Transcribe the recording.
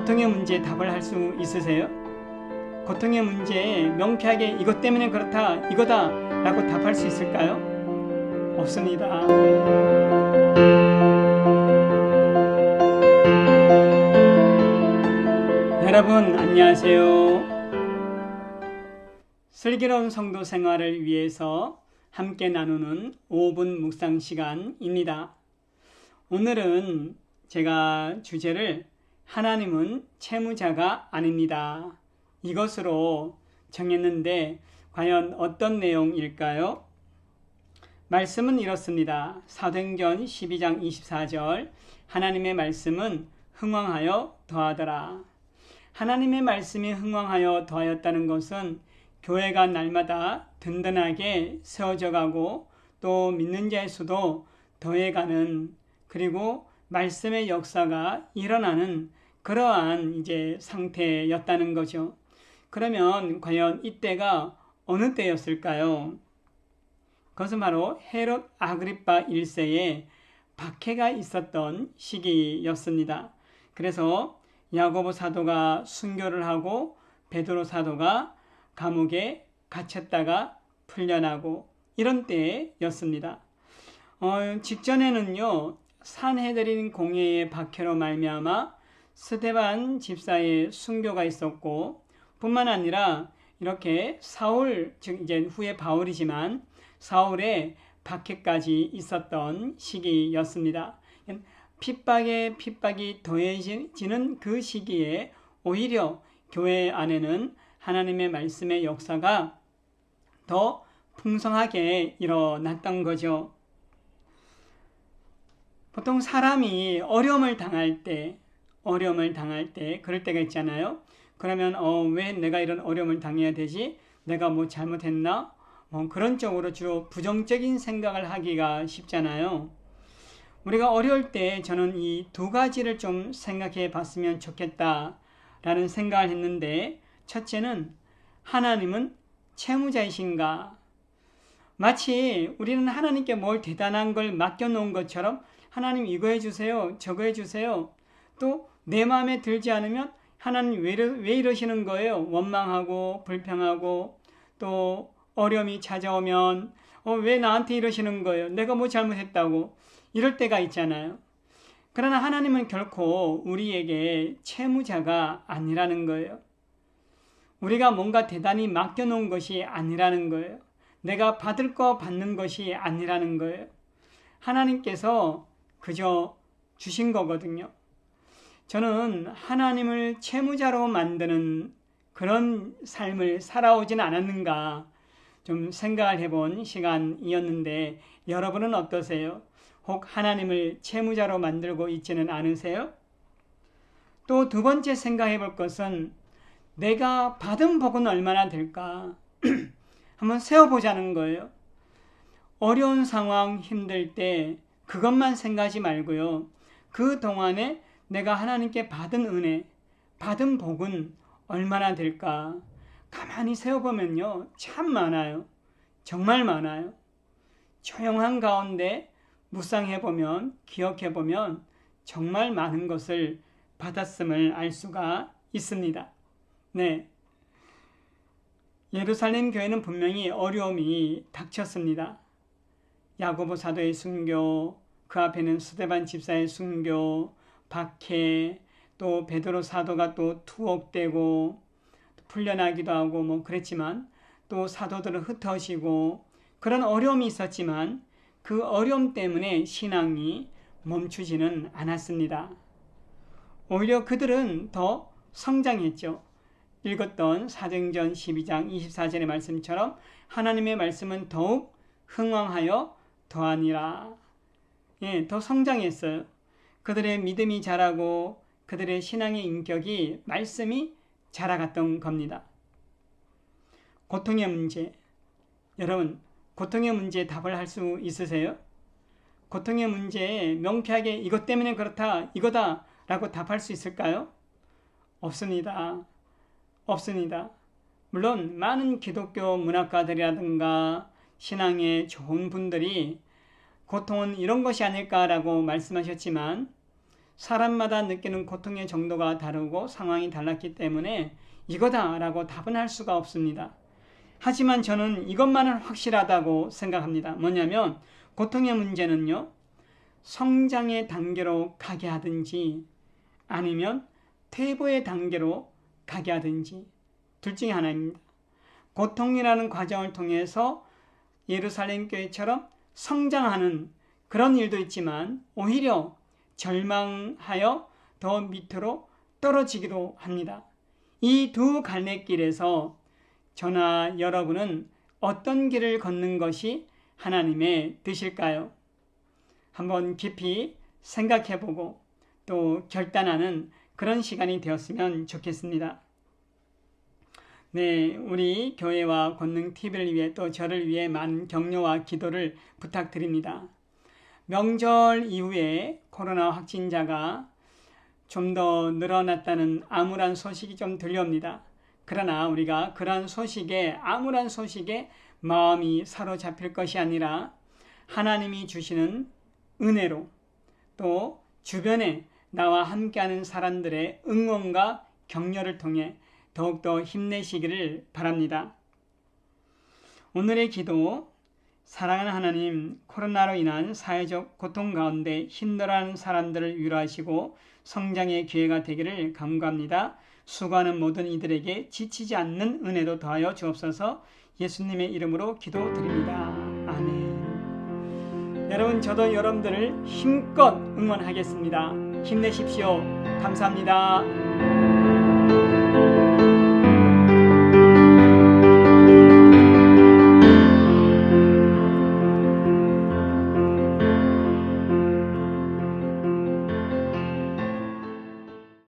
고통의 문제에 답을 할 수 있으세요? 고통의 문제에 명쾌하게 이것 때문에 그렇다, 이거다 라고 답할 수 있을까요? 없습니다. 여러분 안녕하세요. 슬기로운 성도 생활을 위해서 함께 나누는 5분 묵상 시간입니다. 오늘은 제가 주제를 하나님은 채무자가 아닙니다, 이것으로 정했는데 과연 어떤 내용일까요? 말씀은 이렇습니다. 사도행전 12장 24절 하나님의 말씀은 흥왕하여 더하더라. 하나님의 말씀이 흥왕하여 더하였다는 것은 교회가 날마다 든든하게 세워져 가고 또 믿는 자의 수도 더해가는, 그리고 말씀의 역사가 일어나는 그러한 이제 상태였다는 거죠. 그러면 과연 이때가 어느 때였을까요? 그것은 바로 헤롯 아그리파 1세에 박해가 있었던 시기였습니다. 그래서 야고보 사도가 순교를 하고 베드로 사도가 감옥에 갇혔다가 풀려나고 이런 때였습니다. 직전에는요, 산헤드린 공회의 박해로 말미암아 스데반 집사의 순교가 있었고, 뿐만 아니라 이렇게 사울, 즉 이제 후에 바울이지만 사울의 박해까지 있었던 시기였습니다. 핍박에 핍박이 더해지는 그 시기에 오히려 교회 안에는 하나님의 말씀의 역사가 더 풍성하게 일어났던 거죠. 보통 사람이 어려움을 당할 때 그럴 때가 있잖아요. 그러면 왜 내가 이런 어려움을 당해야 되지? 내가 뭐 잘못했나? 그런 쪽으로 주로 부정적인 생각을 하기가 쉽잖아요. 우리가 어려울 때 저는 이 두 가지를 좀 생각해 봤으면 좋겠다라는 생각을 했는데, 첫째는 하나님은 채무자이신가? 마치 우리는 하나님께 뭘 대단한 걸 맡겨놓은 것처럼 하나님 이거 해주세요, 저거 해주세요. 또 내 마음에 들지 않으면 하나님 왜 이러시는 거예요? 원망하고 불평하고, 또 어려움이 찾아오면 왜 나한테 이러시는 거예요? 내가 뭐 잘못했다고 이럴 때가 있잖아요. 그러나 하나님은 결코 우리에게 채무자가 아니라는 거예요. 우리가 뭔가 대단히 맡겨놓은 것이 아니라는 거예요. 내가 받을 거 받는 것이 아니라는 거예요. 하나님께서 그저 주신 거거든요. 저는 하나님을 채무자로 만드는 그런 삶을 살아오진 않았는가 좀 생각을 해본 시간이었는데, 여러분은 어떠세요? 혹 하나님을 채무자로 만들고 있지는 않으세요? 또 두 번째 생각해 볼 것은 내가 받은 복은 얼마나 될까? 한번 세어보자는 거예요. 어려운 상황, 힘들 때 그것만 생각하지 말고요, 그 동안에 내가 하나님께 받은 은혜, 받은 복은 얼마나 될까? 가만히 세어보면요, 참 많아요. 정말 많아요. 조용한 가운데 묵상해보면, 기억해보면 정말 많은 것을 받았음을 알 수가 있습니다. 네. 예루살렘 교회는 분명히 어려움이 닥쳤습니다. 야고보 사도의 순교, 그 앞에는 스데반 집사의 순교, 박해, 또 베드로 사도가 또 투옥되고 풀려나기도 하고 뭐 그랬지만, 또 사도들은 흩어지고 그런 어려움이 있었지만 그 어려움 때문에 신앙이 멈추지는 않았습니다. 오히려 그들은 더 성장했죠. 읽었던 사도행전 12장 24절의 말씀처럼 하나님의 말씀은 더욱 흥왕하여 더하니라. 더 성장했어요. 그들의 믿음이 자라고 그들의 신앙의 인격이, 말씀이 자라갔던 겁니다. 고통의 문제, 여러분 고통의 문제에 답을 할 수 있으세요? 고통의 문제에 명쾌하게 이것 때문에 그렇다, 이거다 라고 답할 수 있을까요? 없습니다. 물론 많은 기독교 문학가들이라든가 신앙의 좋은 분들이 고통은 이런 것이 아닐까라고 말씀하셨지만, 사람마다 느끼는 고통의 정도가 다르고 상황이 달랐기 때문에 이거다라고 답은 할 수가 없습니다. 하지만 저는 이것만은 확실하다고 생각합니다. 뭐냐면 고통의 문제는요, 성장의 단계로 가게 하든지 아니면 퇴보의 단계로 가게 하든지 둘 중에 하나입니다. 고통이라는 과정을 통해서 예루살렘 교회처럼 성장하는 그런 일도 있지만 오히려 절망하여 더 밑으로 떨어지기도 합니다. 이 두 갈래길에서 저나 여러분은 어떤 길을 걷는 것이 하나님의 뜻일까요? 한번 깊이 생각해보고 또 결단하는 그런 시간이 되었으면 좋겠습니다. 네, 우리 교회와 권능TV를 위해 또 저를 위해 많은 격려와 기도를 부탁드립니다. 명절 이후에 코로나 확진자가 좀 더 늘어났다는 암울한 소식이 좀 들려옵니다. 그러나 우리가 그러한 소식에, 암울한 소식에 마음이 사로잡힐 것이 아니라 하나님이 주시는 은혜로 또 주변에 나와 함께하는 사람들의 응원과 격려를 통해 더욱더 힘내시기를 바랍니다. 오늘의 기도, 사랑하는 하나님, 코로나로 인한 사회적 고통 가운데 힘들어하는 사람들을 위로하시고 성장의 기회가 되기를 간구합니다. 수고하는 모든 이들에게 지치지 않는 은혜도 더하여 주옵소서. 예수님의 이름으로 기도드립니다. 아멘. 여러분, 저도 여러분들을 힘껏 응원하겠습니다. 힘내십시오. 감사합니다.